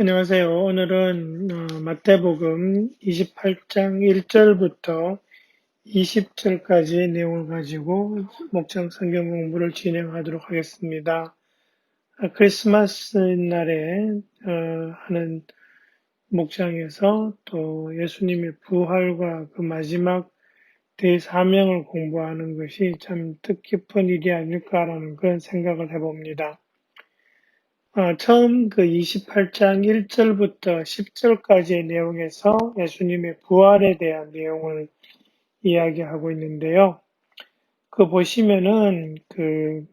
안녕하세요. 오늘은 마태복음 28장 1절부터 20절까지의 내용을 가지고 목장 성경 공부를 진행하도록 하겠습니다. 크리스마스 날에 하는 목장에서 또 예수님의 부활과 그 마지막 대사명을 공부하는 것이 참 뜻깊은 일이 아닐까라는 그런 생각을 해봅니다. 처음 그 28장 1절부터 10절까지의 내용에서 예수님의 부활에 대한 내용을 이야기하고 있는데요. 그 보시면은 그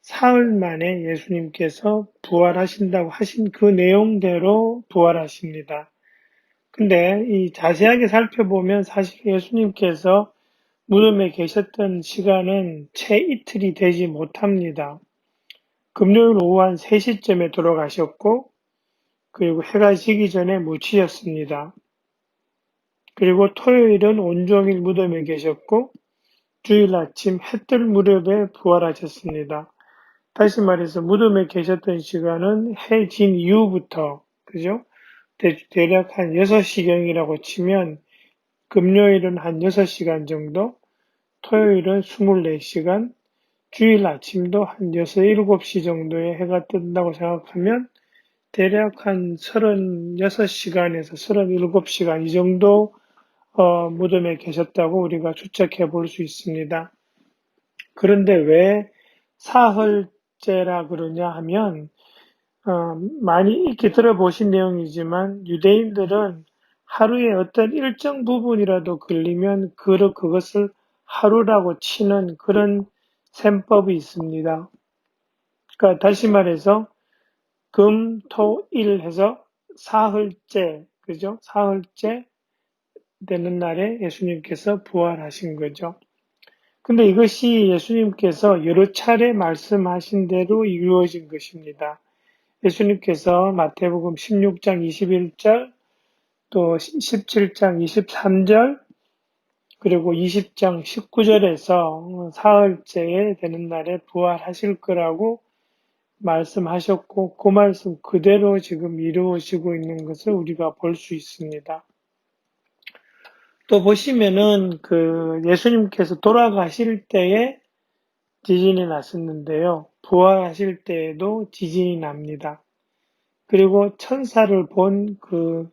사흘 만에 예수님께서 부활하신다고 하신 그 내용대로 부활하십니다. 근데 이 자세하게 살펴보면 사실 예수님께서 무덤에 계셨던 시간은 채 이틀이 되지 못합니다. 금요일 오후 한 3시쯤에 돌아가셨고, 그리고 해가 지기 전에 묻히셨습니다. 그리고 토요일은 온종일 무덤에 계셨고, 주일 아침 해뜰 무렵에 부활하셨습니다. 다시 말해서 무덤에 계셨던 시간은 해 진 이후부터, 그죠? 대략 한 6시경이라고 치면, 금요일은 한 6시간 정도, 토요일은 24시간, 주일 아침도 한 6, 7시 정도에 해가 뜬다고 생각하면 대략 한 36시간에서 37시간 이 정도 무덤에 계셨다고 우리가 추측해 볼 수 있습니다. 그런데 왜 사흘째라 그러냐 하면 많이 익히 들어보신 내용이지만 유대인들은 하루에 어떤 일정 부분이라도 걸리면 그것을 하루라고 치는 그런 셈법이 있습니다. 그러니까 다시 말해서 금, 토, 일 해서 사흘째, 그죠? 사흘째 되는 날에 예수님께서 부활하신 거죠. 근데 이것이 예수님께서 여러 차례 말씀하신 대로 이루어진 것입니다. 예수님께서 마태복음 16장 21절, 또 17장 23절, 그리고 20장 19절에서 사흘째에 되는 날에 부활하실 거라고 말씀하셨고, 그 말씀 그대로 지금 이루어지고 있는 것을 우리가 볼 수 있습니다. 또 보시면은 그 예수님께서 돌아가실 때에 지진이 났었는데요. 부활하실 때에도 지진이 납니다. 그리고 천사를 본 그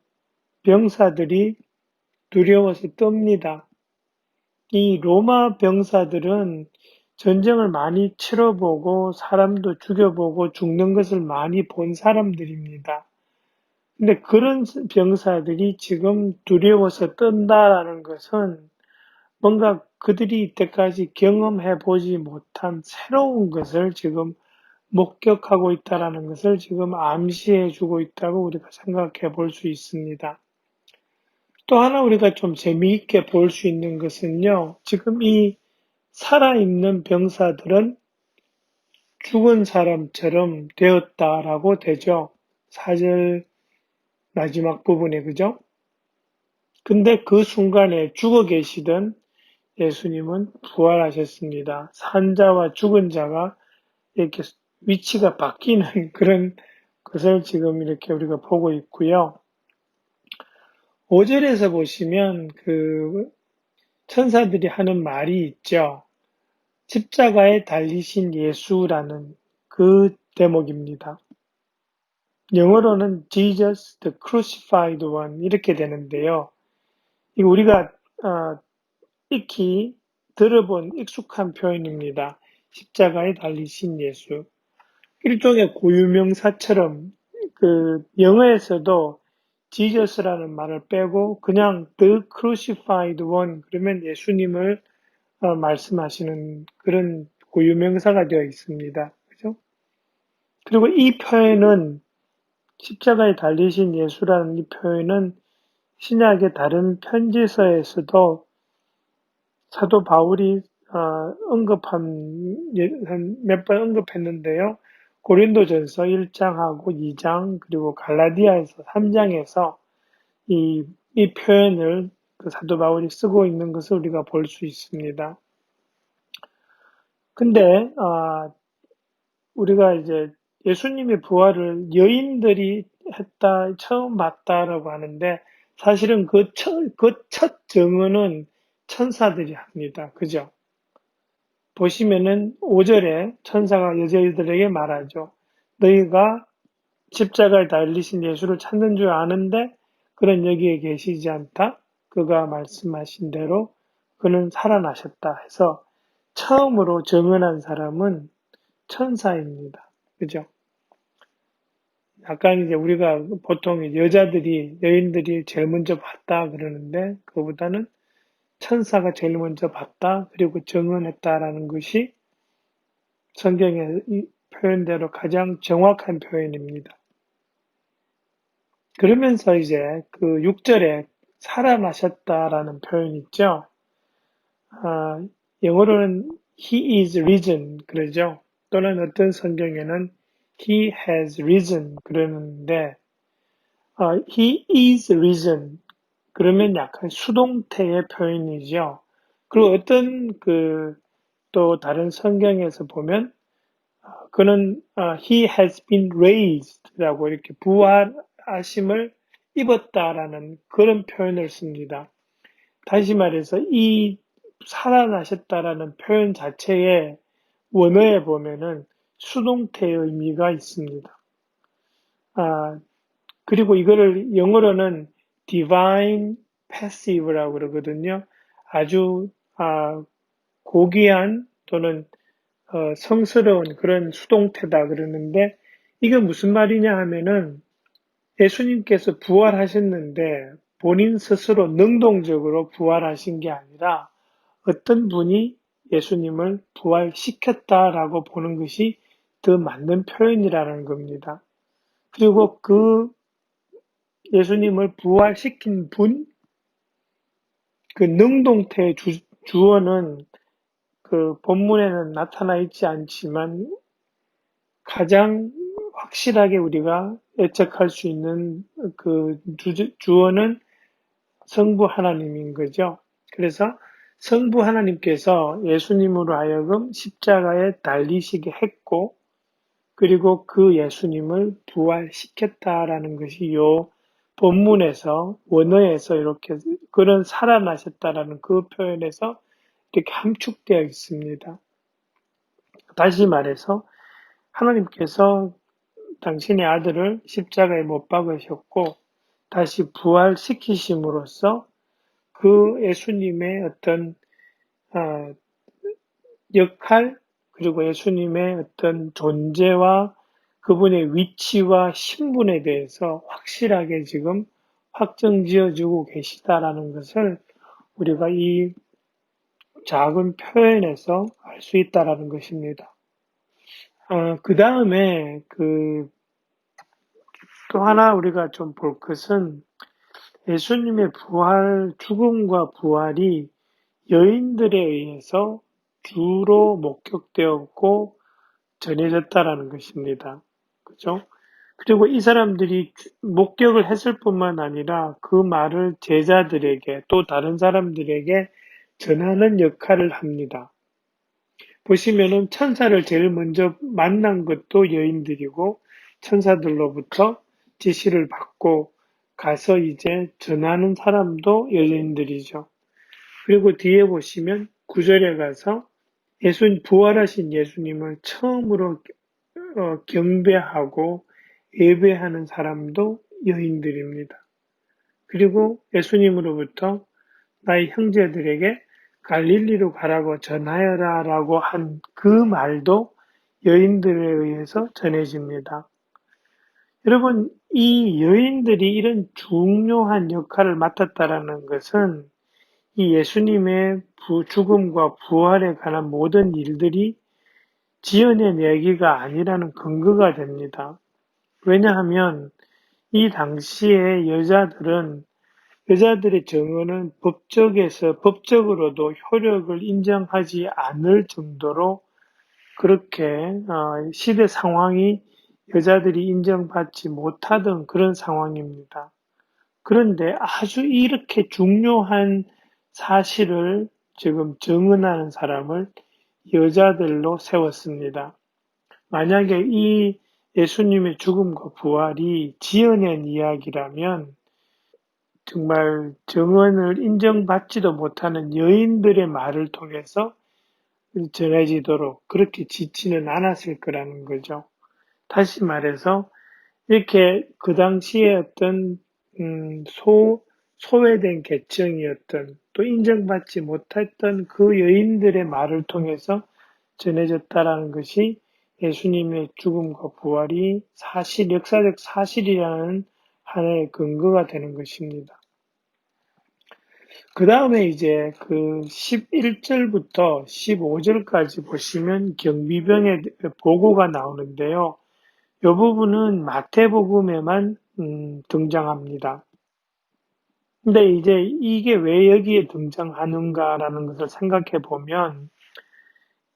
병사들이 두려워서 떱니다. 이 로마 병사들은 전쟁을 많이 치러보고 사람도 죽여보고 죽는 것을 많이 본 사람들입니다. 근데 그런 병사들이 지금 두려워서 떤다라는 것은 뭔가 그들이 이때까지 경험해 보지 못한 새로운 것을 지금 목격하고 있다라는 것을 지금 암시해 주고 있다고 우리가 생각해 볼 수 있습니다. 또 하나 우리가 좀 재미있게 볼 수 있는 것은요, 지금 이 살아있는 병사들은 죽은 사람처럼 되었다라고 되죠. 4절 마지막 부분에, 그죠? 근데 그 순간에 죽어 계시던 예수님은 부활하셨습니다. 산 자와 죽은 자가 이렇게 위치가 바뀌는 그런 것을 지금 이렇게 우리가 보고 있고요. 5절에서 보시면 그 천사들이 하는 말이 있죠. 십자가에 달리신 예수라는 그 대목입니다. 영어로는 Jesus the Crucified One 이렇게 되는데요. 이거 우리가 익히 들어본 익숙한 표현입니다. 십자가에 달리신 예수. 일종의 고유명사처럼 그 영어에서도 Jesus라는 말을 빼고 그냥 The Crucified One 그러면 예수님을 말씀하시는 그런 고유명사가 되어 있습니다. 그죠? 그리고 이 표현은 십자가에 달리신 예수라는 이 표현은 신약의 다른 편지서에서도 사도 바울이 몇 번 언급했는데요. 고린도전서 1장하고 2장 그리고 갈라디아에서 3장에서 이 표현을 그 사도 바울이 쓰고 있는 것을 우리가 볼 수 있습니다. 근데 우리가 이제 예수님의 부활을 여인들이 증언했다, 처음 봤다라고 하는데 사실은 그 첫 증언은 천사들이 합니다. 그죠? 보시면은 5절에 천사가 여자들에게 말하죠. 너희가 십자가에 달리신 예수를 찾는 줄 아는데 그는 여기에 계시지 않다. 그가 말씀하신 대로 그는 살아나셨다 해서 처음으로 증언한 사람은 천사입니다. 그죠? 약간 이제 우리가 보통 여인들이 제일 먼저 봤다 그러는데 그보다는 천사가 제일 먼저 봤다 그리고 증언했다라는 것이 성경의 이 표현대로 가장 정확한 표현입니다. 그러면서 이제 그 6절에 살아나셨다라는 표현 있죠. 영어로는 He is risen 그러죠. 또는 어떤 성경에는 He has risen 그러는데 He is risen 그러면 약간 수동태의 표현이죠. 그리고 어떤 또 다른 성경에서 보면 그는 He has been raised라고 이렇게 부활하심을 입었다라는 그런 표현을 씁니다. 다시 말해서 이 살아나셨다라는 표현 자체에 원어에 보면은 수동태의 의미가 있습니다. 그리고 이거를 영어로는 divine passive라고 그러거든요. 아주 고귀한 또는 성스러운 그런 수동태다 그러는데 이게 무슨 말이냐 하면은 예수님께서 부활하셨는데 본인 스스로 능동적으로 부활하신 게 아니라 어떤 분이 예수님을 부활시켰다라고 보는 것이 더 맞는 표현이라는 겁니다. 그리고 그 예수님을 부활시킨 분, 그 능동태의 주어는 그 본문에는 나타나 있지 않지만 가장 확실하게 우리가 예측할 수 있는 그 주어는 성부 하나님인 거죠. 그래서 성부 하나님께서 예수님으로 하여금 십자가에 달리시게 했고, 그리고 그 예수님을 부활시켰다라는 것이 요 본문에서, 원어에서 이렇게, 그런 살아나셨다라는 그 표현에서 이렇게 함축되어 있습니다. 다시 말해서, 하나님께서 당신의 아들을 십자가에 못 박으셨고, 다시 부활시키심으로써 그 예수님의 어떤 역할 그리고 예수님의 어떤 존재와 그분의 위치와 신분에 대해서 확실하게 지금 확정지어주고 계시다라는 것을 우리가 이 작은 표현에서 알 수 있다라는 것입니다. 그 다음에 또 하나 우리가 좀 볼 것은 예수님의 죽음과 부활이 여인들에 의해서 주로 목격되었고 전해졌다라는 것입니다. 그죠? 그리고 이 사람들이 목격을 했을 뿐만 아니라 그 말을 제자들에게 또 다른 사람들에게 전하는 역할을 합니다. 보시면은 천사를 제일 먼저 만난 것도 여인들이고 천사들로부터 지시를 받고 가서 이제 전하는 사람도 여인들이죠. 그리고 뒤에 보시면 9절에 가서 부활하신 예수님을 처음으로 경배하고 예배하는 사람도 여인들입니다. 그리고 예수님으로부터 나의 형제들에게 갈릴리로 가라고 전하여라 라고 한 그 말도 여인들에 의해서 전해집니다. 여러분, 이 여인들이 이런 중요한 역할을 맡았다라는 것은 이 예수님의 죽음과 부활에 관한 모든 일들이 지어낸 얘기가 아니라는 근거가 됩니다. 왜냐하면 이 당시에 여자들의 증언은 법적으로도 효력을 인정하지 않을 정도로 그렇게 시대 상황이 여자들이 인정받지 못하던 그런 상황입니다. 그런데 아주 이렇게 중요한 사실을 지금 증언하는 사람을 여자들로 세웠습니다. 만약에 이 예수님의 죽음과 부활이 지어낸 이야기라면 정말 정언을 인정받지도 못하는 여인들의 말을 통해서 전해지도록 그렇게 짓지는 않았을 거라는 거죠. 다시 말해서 이렇게 그 당시에 어떤 소외된 계층이었던 또 인정받지 못했던 그 여인들의 말을 통해서 전해졌다라는 것이 예수님의 죽음과 부활이 역사적 사실이라는 하나의 근거가 되는 것입니다. 그 다음에 이제 그 11절부터 15절까지 보시면 경비병의 보고가 나오는데요. 이 부분은 마태복음에만 등장합니다. 근데 이제 이게 왜 여기에 등장하는가라는 것을 생각해 보면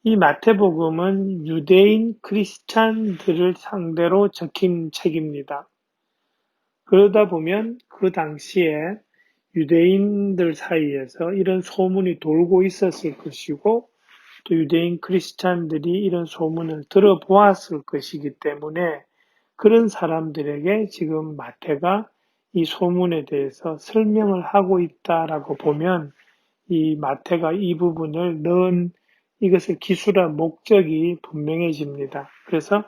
이 마태복음은 유대인 크리스찬들을 상대로 적힌 책입니다. 그러다 보면 그 당시에 유대인들 사이에서 이런 소문이 돌고 있었을 것이고 또 유대인 크리스찬들이 이런 소문을 들어보았을 것이기 때문에 그런 사람들에게 지금 마태가 이 소문에 대해서 설명을 하고 있다라고 보면 이 마태가 이 부분을 넣은 이것을 기술한 목적이 분명해집니다. 그래서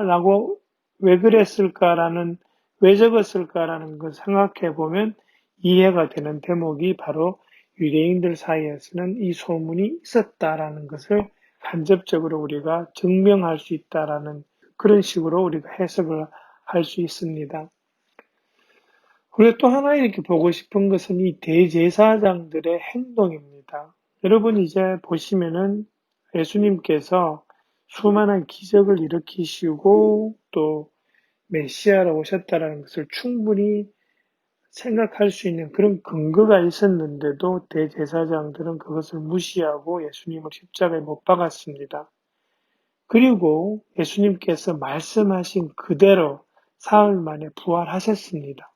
라고 왜 그랬을까라는 왜 적었을까라는 걸 생각해 보면 이해가 되는 대목이 바로 유대인들 사이에서는 이 소문이 있었다라는 것을 간접적으로 우리가 증명할 수 있다라는 그런 식으로 우리가 해석을 할 수 있습니다. 그리고 또 하나 이렇게 보고 싶은 것은 이 대제사장들의 행동입니다. 여러분 이제 보시면은 예수님께서 수많은 기적을 일으키시고 또 메시아로 오셨다라는 것을 충분히 생각할 수 있는 그런 근거가 있었는데도 대제사장들은 그것을 무시하고 예수님을 십자가에 못 박았습니다. 그리고 예수님께서 말씀하신 그대로 사흘 만에 부활하셨습니다.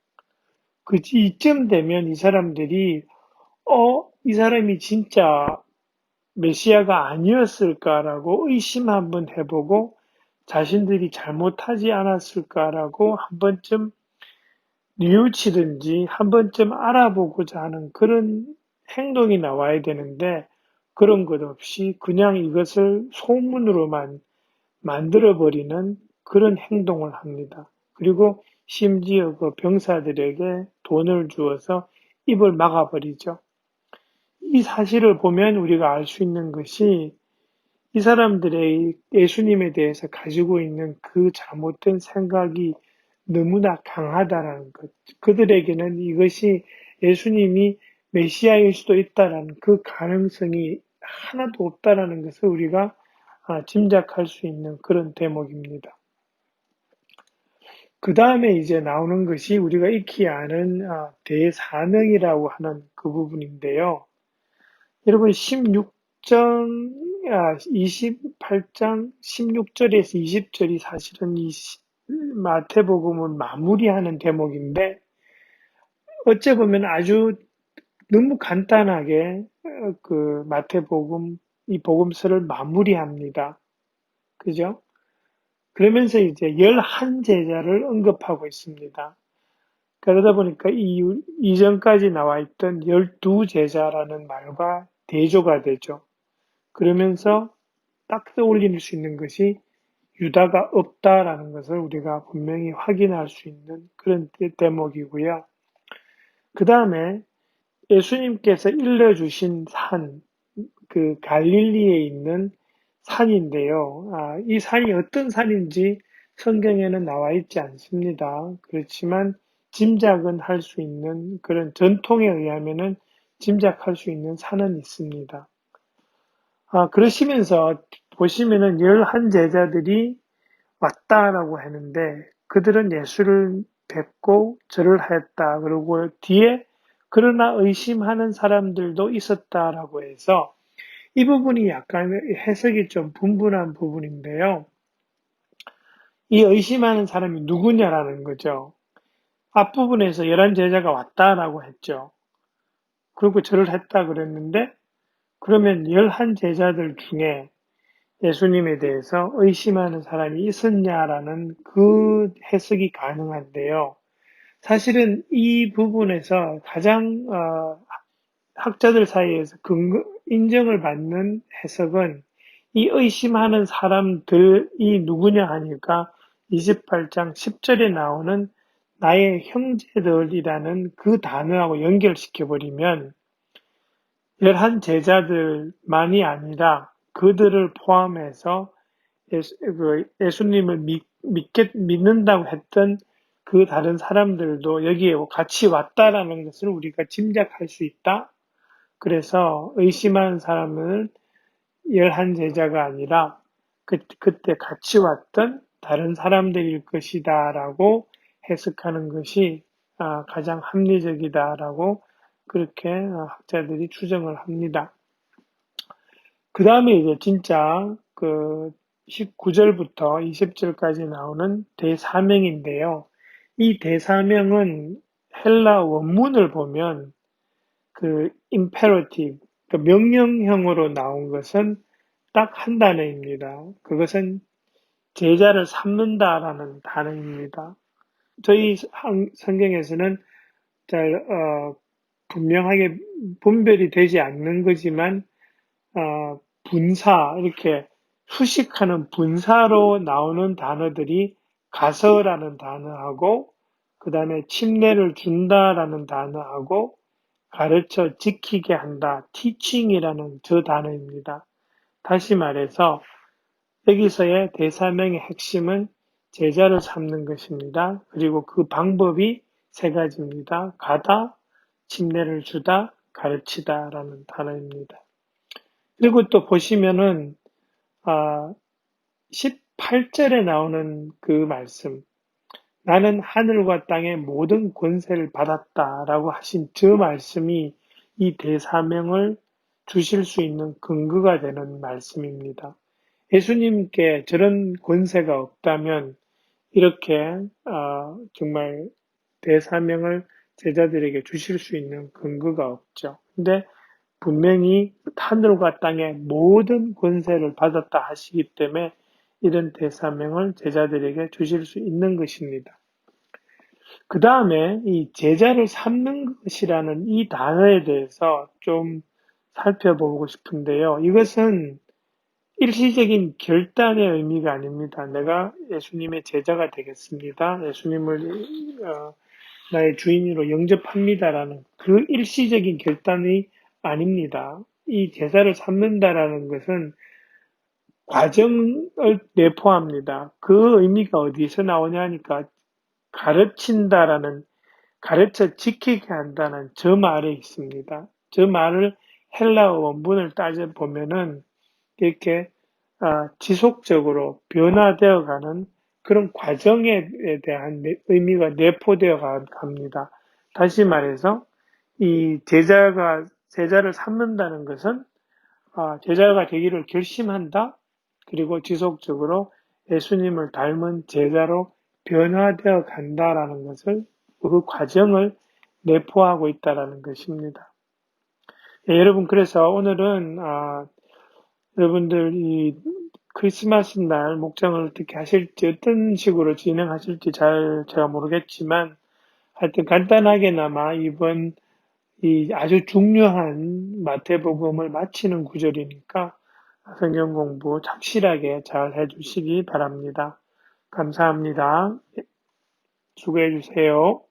이쯤 되면 이 사람들이 이 사람이 진짜 메시아가 아니었을까라고 의심 한번 해보고 자신들이 잘못하지 않았을까라고 한 번쯤 뉘우치든지 한 번쯤 알아보고자 하는 그런 행동이 나와야 되는데 그런 것 없이 그냥 이것을 소문으로만 만들어버리는 그런 행동을 합니다. 그리고 심지어 그 병사들에게 돈을 주어서 입을 막아버리죠. 이 사실을 보면 우리가 알 수 있는 것이 이 사람들의 예수님에 대해서 가지고 있는 그 잘못된 생각이 너무나 강하다라는 것. 그들에게는 이것이 예수님이 메시아일 수도 있다라는 그 가능성이 하나도 없다라는 것을 우리가 짐작할 수 있는 그런 대목입니다. 그 다음에 이제 나오는 것이 우리가 익히 아는 대사명이라고 하는 그 부분인데요. 여러분 28장 16절에서 20절이 사실은 이 마태복음을 마무리하는 대목인데 어째 보면 아주 너무 간단하게 그 마태복음 이 복음서를 마무리합니다. 그죠? 그러면서 이제 11제자를 언급하고 있습니다. 그러다 보니까 이전까지 나와 있던 12제자라는 말과 대조가 되죠. 그러면서 딱 떠올릴 수 있는 것이 유다가 없다라는 것을 우리가 분명히 확인할 수 있는 그런 대목이고요. 그 다음에 예수님께서 일러주신 산, 그 갈릴리에 있는 산인데요. 이 산이 어떤 산인지 성경에는 나와 있지 않습니다. 그렇지만 짐작은 할 수 있는 그런 전통에 의하면은 짐작할 수 있는 산은 있습니다. 그러시면서 보시면은 11제자들이 왔다라고 하는데 그들은 예수를 뵙고 절을 하였다. 그리고 뒤에 그러나 의심하는 사람들도 있었다라고 해서 이 부분이 약간 해석이 좀 분분한 부분인데요. 이 의심하는 사람이 누구냐라는 거죠. 앞부분에서 11제자가 왔다라고 했죠. 그리고 절을 했다 그랬는데 그러면 11제자들 중에 예수님에 대해서 의심하는 사람이 있었냐라는 그 해석이 가능한데요. 사실은 이 부분에서 가장 학자들 사이에서 인정을 받는 해석은 이 의심하는 사람들이 누구냐 하니까 28장 10절에 나오는 나의 형제들이라는 그 단어하고 연결시켜버리면 11제자들만이 아니라 그들을 포함해서 예수님을 믿는다고 했던 그 다른 사람들도 여기에 같이 왔다라는 것을 우리가 짐작할 수 있다. 그래서 의심하는 사람은 11제자가 아니라 그때 같이 왔던 다른 사람들일 것이다라고 해석하는 것이 가장 합리적이다라고 그렇게 학자들이 추정을 합니다. 그 다음에 이제 진짜 그 19절부터 20절까지 나오는 대사명인데요. 이 대사명은 헬라 원문을 보면 그 imperative, 그 명령형으로 나온 것은 딱 한 단어입니다. 그것은 제자를 삼는다라는 단어입니다. 저희 성경에서는 잘 분명하게 분별이 되지 않는 거지만 분사, 이렇게 수식하는 분사로 나오는 단어들이 가서라는 단어하고 그 다음에 침례를 준다라는 단어하고 가르쳐 지키게 한다, teaching이라는 저 단어입니다. 다시 말해서 여기서의 대사명의 핵심은 제자를 삼는 것입니다. 그리고 그 방법이 세 가지입니다. 가다, 침례를 주다, 가르치다라는 단어입니다. 그리고 또 보시면은 18절에 나오는 그 말씀, 나는 하늘과 땅의 모든 권세를 받았다라고 하신 저 말씀이 이 대사명을 주실 수 있는 근거가 되는 말씀입니다. 예수님께 저런 권세가 없다면 이렇게 정말 대사명을 제자들에게 주실 수 있는 근거가 없죠. 근데 분명히 하늘과 땅의 모든 권세를 받았다 하시기 때문에 이런 대사명을 제자들에게 주실 수 있는 것입니다. 그 다음에 이 제자를 삼는 것이라는 이 단어에 대해서 좀 살펴보고 싶은데요. 이것은 일시적인 결단의 의미가 아닙니다. 내가 예수님의 제자가 되겠습니다. 예수님을 나의 주인으로 영접합니다라는 그 일시적인 결단이 아닙니다. 이 제자를 삼는다라는 것은 과정을 내포합니다. 그 의미가 어디서 나오냐 하니까 가르친다라는, 가르쳐 지키게 한다는 저 말에 있습니다. 저 말을 헬라어 원문을 따져보면은 이렇게 지속적으로 변화되어 가는 그런 과정에 대한 의미가 내포되어 갑니다. 다시 말해서 이 제자를 삼는다는 것은 제자가 되기를 결심한다. 그리고 지속적으로 예수님을 닮은 제자로 변화되어 간다라는 것을, 그 과정을 내포하고 있다라는 것입니다. 예, 여러분, 그래서 오늘은 여러분들 이 크리스마스 날 목장을 어떻게 하실지, 어떤 식으로 진행하실지 제가 모르겠지만 하여튼 간단하게나마 이번 이 아주 중요한 마태복음을 마치는 구절이니까 성경 공부 착실하게 잘 해주시기 바랍니다. 감사합니다. 수고해 주세요.